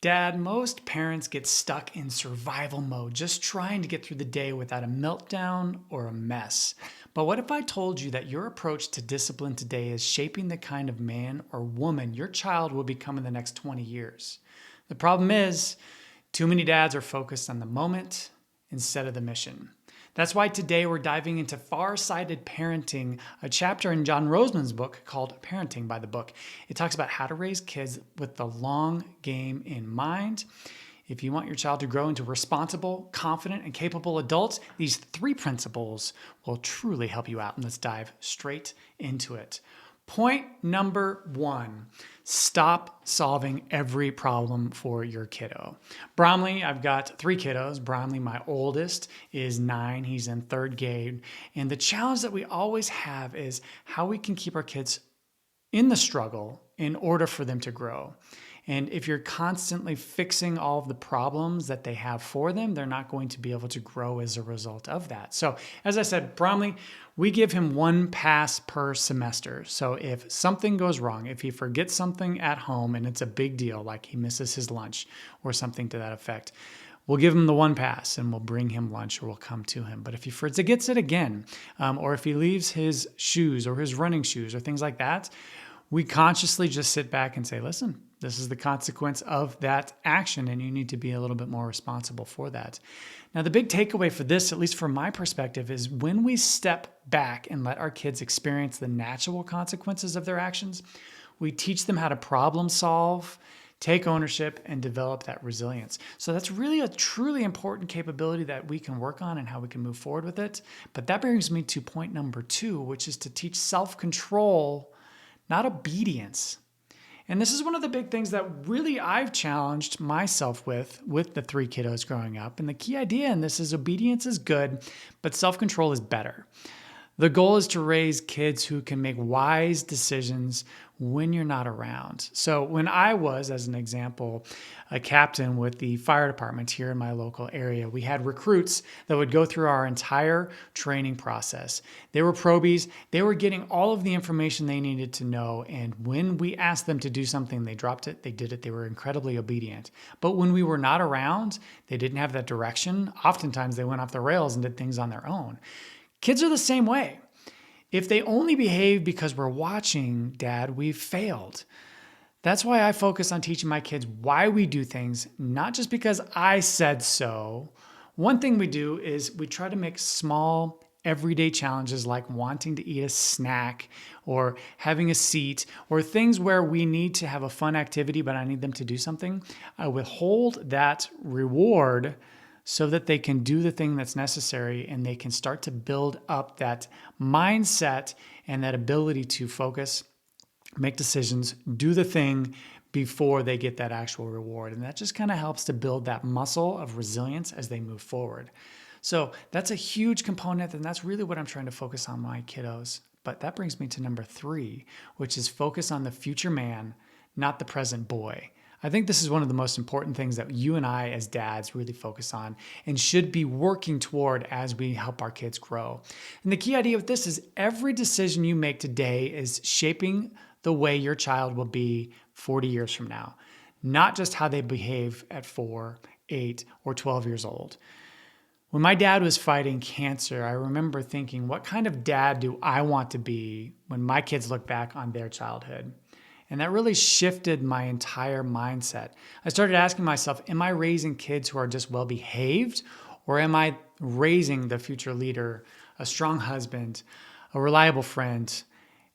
Dad, most parents get stuck in survival mode, just trying to get through the day without a meltdown or a mess. But what if I told you that your approach to discipline today is shaping the kind of man or woman your child will become in the next 20 years? The problem is, too many dads are focused on the moment instead of the mission. That's why today we're diving into far-sighted parenting, a chapter in John Rosemond's book called Parenting by the Book. It talks about how to raise kids with the long game in mind. If you want your child to grow into responsible, confident, and capable adults, these 3 principles will truly help you out. And let's dive straight into it. Point number 1, stop solving every problem for your kiddo. Bromley, I've got 3 kiddos. Bromley, my oldest, is 9. He's in 3rd grade. And the challenge that we always have is how we can keep our kids in the struggle in order for them to grow. And if you're constantly fixing all of the problems that they have for them, they're not going to be able to grow as a result of that. So as I said, Bromley, we give him 1 pass per semester. So if something goes wrong, if he forgets something at home and it's a big deal, like he misses his lunch or something to that effect, we'll give him the 1 pass and we'll bring him lunch or we'll come to him. But if he forgets it again, or if he leaves his shoes or his running shoes or things like that, we consciously just sit back and say, listen, this is the consequence of that action, and you need to be a little bit more responsible for that. Now, the big takeaway for this, at least from my perspective, is when we step back and let our kids experience the natural consequences of their actions, we teach them how to problem solve, take ownership, and develop that resilience. So that's really a truly important capability that we can work on and how we can move forward with it. But that brings me to point number 2, which is to teach self-control, not obedience. And this is one of the big things that really I've challenged myself with the 3 kiddos growing up. And the key idea in this is obedience is good, but self-control is better. The goal is to raise kids who can make wise decisions when you're not around. So when I was, as an example, a captain with the fire department here in my local area, we had recruits that would go through our entire training process. They were probies. They were getting all of the information they needed to know. And when we asked them to do something, they dropped it, they did it, they were incredibly obedient. But when we were not around, they didn't have that direction. Oftentimes they went off the rails and did things on their own. Kids are the same way. If they only behave because we're watching, Dad, we've failed. That's why I focus on teaching my kids why we do things, not just because I said so. One thing we do is we try to make small, everyday challenges like wanting to eat a snack or having a seat or things where we need to have a fun activity, but I need them to do something. I withhold that reward so that they can do the thing that's necessary and they can start to build up that mindset and that ability to focus, make decisions, do the thing before they get that actual reward. And that just kind of helps to build that muscle of resilience as they move forward. So that's a huge component, and that's really what I'm trying to focus on my kiddos. But that brings me to number 3, which is focus on the future man, not the present boy. I think this is one of the most important things that you and I as dads really focus on and should be working toward as we help our kids grow. And the key idea with this is every decision you make today is shaping the way your child will be 40 years from now, not just how they behave at 4, 8, or 12 years old. When my dad was fighting cancer, I remember thinking, what kind of dad do I want to be when my kids look back on their childhood? And that really shifted my entire mindset. I started asking myself, am I raising kids who are just well-behaved, or am I raising the future leader, a strong husband, a reliable friend,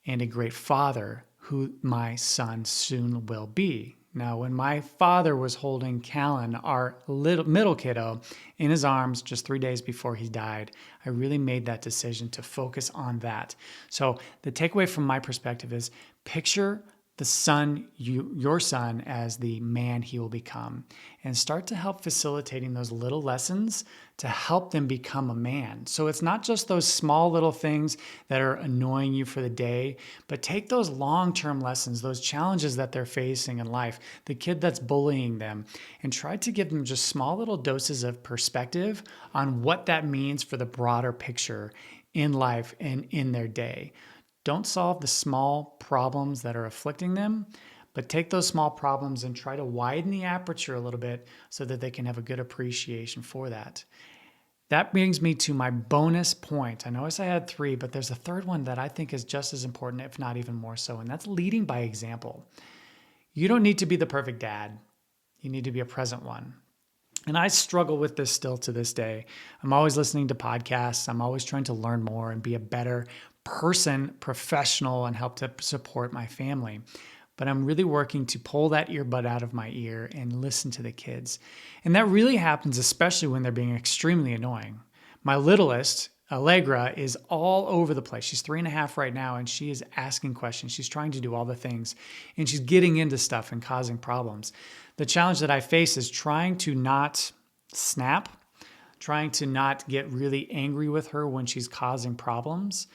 and a great father who my son soon will be? Now, when my father was holding Callan, our middle kiddo, in his arms just 3 days before he died, I really made that decision to focus on that. So the takeaway from my perspective is picture the son, your son, as the man he will become, and start to help facilitating those little lessons to help them become a man. So it's not just those small little things that are annoying you for the day, but take those long-term lessons, those challenges that they're facing in life, the kid that's bullying them, and try to give them just small little doses of perspective on what that means for the broader picture in life and in their day. Don't solve the small problems that are afflicting them, but take those small problems and try to widen the aperture a little bit so that they can have a good appreciation for that. That brings me to my bonus point. I noticed I had 3, but there's a third one that I think is just as important, if not even more so, and that's leading by example. You don't need to be the perfect dad. You need to be a present one. And I struggle with this still to this day. I'm always listening to podcasts. I'm always trying to learn more and be a better person, professional, and help to support my family. But I'm really working to pull that earbud out of my ear and listen to the kids. And that really happens, especially when they're being extremely annoying. My littlest, Allegra, is all over the place. She's 3.5 right now, and she is asking questions. She's trying to do all the things, and she's getting into stuff and causing problems. The challenge that I face is trying to not snap, trying to not get really angry with her when she's causing problems.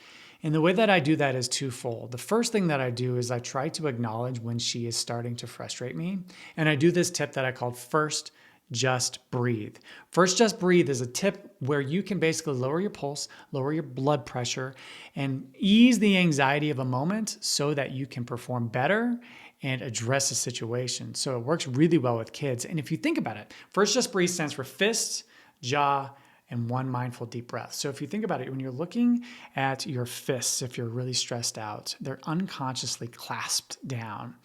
And the way that I do that is twofold. The first thing that I do is I try to acknowledge when she is starting to frustrate me. And I do this tip that I called first just breathe. First just breathe is a tip where you can basically lower your pulse, lower your blood pressure, and ease the anxiety of a moment so that you can perform better and address the situation. So it works really well with kids. And if you think about it, first just breathe stands for fists, jaw, and 1 mindful deep breath. So if you think about it, when you're looking at your fists, if you're really stressed out, they're unconsciously clasped down.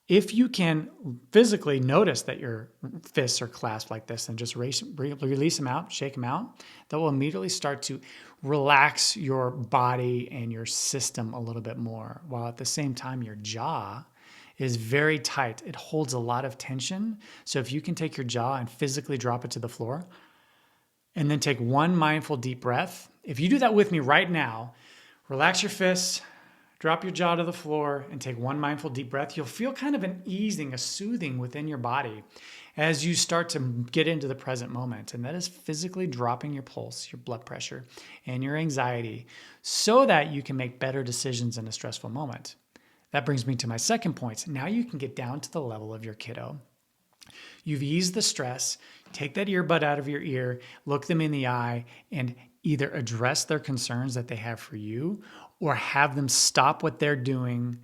If you can physically notice that your fists are clasped like this and just release them out, shake them out, that will immediately start to relax your body and your system a little bit more, while at the same time your jaw is very tight. It holds a lot of tension. So if you can take your jaw and physically drop it to the floor, and then take 1 mindful deep breath. If you do that with me right now, relax your fists, drop your jaw to the floor, and take 1 mindful deep breath, you'll feel kind of an easing, a soothing within your body as you start to get into the present moment. And that is physically dropping your pulse, your blood pressure, and your anxiety so that you can make better decisions in a stressful moment. That brings me to my second point. Now you can get down to the level of your kiddo. You've eased the stress. Take that earbud out of your ear, look them in the eye, and either address their concerns that they have for you or have them stop what they're doing,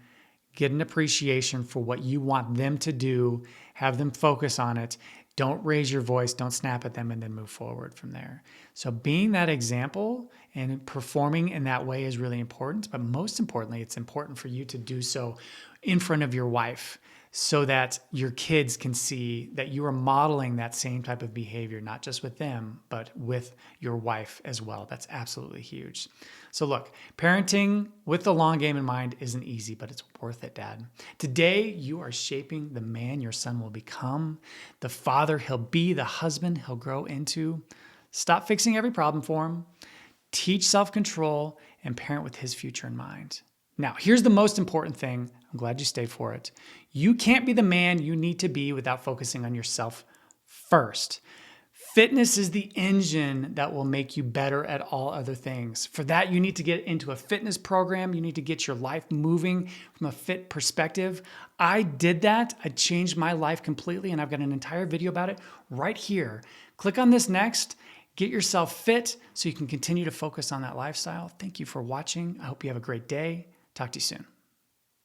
get an appreciation for what you want them to do, have them focus on it. Don't raise your voice, don't snap at them, and then move forward from there. So being that example and performing in that way is really important, but most importantly, it's important for you to do so in front of your wife, so that your kids can see that you are modeling that same type of behavior, not just with them, but with your wife as well. That's absolutely huge. So look, parenting with the long game in mind isn't easy, but it's worth it, Dad. Today, you are shaping the man your son will become, the father he'll be, the husband he'll grow into. Stop fixing every problem for him. Teach self-control and parent with his future in mind. Now, here's the most important thing. I'm glad you stayed for it. You can't be the man you need to be without focusing on yourself first. Fitness is the engine that will make you better at all other things. For that, you need to get into a fitness program. You need to get your life moving from a fit perspective. I did that. I changed my life completely, and I've got an entire video about it right here. Click on this next. Get yourself fit so you can continue to focus on that lifestyle. Thank you for watching. I hope you have a great day. Talk to you soon.